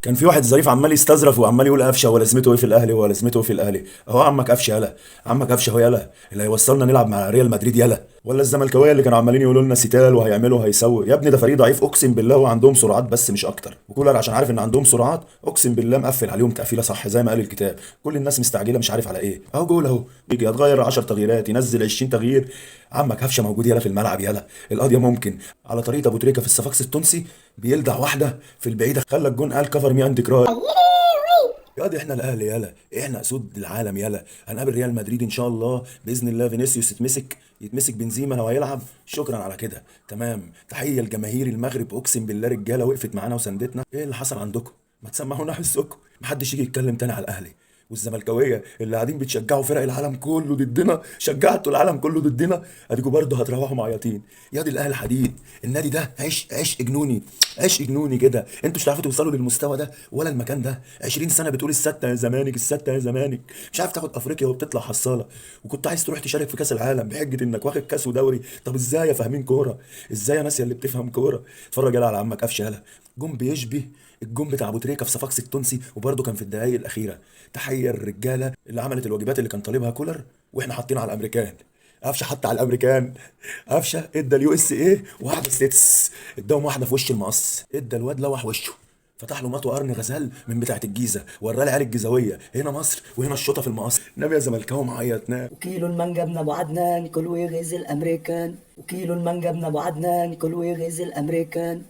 كان في واحد ظريف عمال يستظرف وعمال يقول قفشه ولا لازمته ايه في الاهلي ولا لازمته ايه في الاهلي. اهو عمك قفشه يلا. عمك قفشه هو يلا اللي هيوصلنا نلعب مع ريال مدريد يلا، ولا الزملكاويه اللي كانوا عمالين يقولوا لنا سيتال وهيعملوا وهيسوي. يا ابني ده فريق ضعيف اقسم بالله، هو عندهم سرعات بس مش اكتر، وكولر عشان عارف ان عندهم سرعات اقسم بالله مقفل عليهم تقفيله صح زي ما قال الكتاب. كل الناس مستعجله مش عارف على ايه. اهو جول اهو يجي هتغير 10 تغييرات ينزل 20 تغيير. عمك قفشه موجود يلا في الملعب يلا. القضيه ممكن على طريقه ابو تريكه في الصفاقس التونسي، بيلدع واحده في البعيده خلى الجون قال كفر مي اند كراي. يا دي احنا الاهلي يلا، احنا اسود العالم يلا. هنقابل ريال مدريد ان شاء الله باذن الله. فينيسيوس يتمسك بنزيما لو هيلعب. شكرا على كده تمام. تحيه لجماهير المغرب اقسم بالله رجاله وقفت معانا وساندتنا. ايه اللي حصل عندكم؟ ما تسمعونا حسكم. محدش يجي يتكلم تاني على الاهلي. والزملكاويه اللي قاعدين بتشجعوا فرق العالم كله ضدنا، شجعتوا العالم كله ضدنا، اديكوا برضه هتروحوا معيطين. يا دي الاهلي حديد. النادي ده عشق جنوني. عشق جنوني كده. انتوا مش هتعرفوا توصلوا للمستوى ده ولا المكان ده. 20 سنه بتقول السته يا زمالك السته يا زمالك، مش عارف تاخد افريقيا وبتطلع حصاله. وكنت عايز تروح تشارك في كاس العالم بحجه انك واخد كاس ودوري. طب ازاي يا فاهمين كوره؟ ازاي يا ناس يا اللي بتفهم كوره؟ اتفرج يلا على عمك قفشه يلا. جون بيشبه الجون بتاع ابو تريكه في صفاقسي التونسي، وبرده كان في الدقائق الاخيره. تحيه الرجاله اللي عملت الواجبات اللي كان طالبها كولر، واحنا حاطين على الامريكان. قفشه حط على الامريكان. قفشه ادى اليو اس ايه واحده ستيتس، اداهم واحده في وش المقص، ادى الواد لوح وشه. فتح له مطوه قرن غزال من بتاعه الجيزه، وراه العيال الجيزاويه هنا مصر وهنا الشوطه في المقص. النبي يا زملكاوي معيطنا. وكيلو المانجا ابن ابو عدنان كل ويغيظ الامريكان، وكيلو المانجا ابن ابو عدنان كل ويغيظ الامريكان.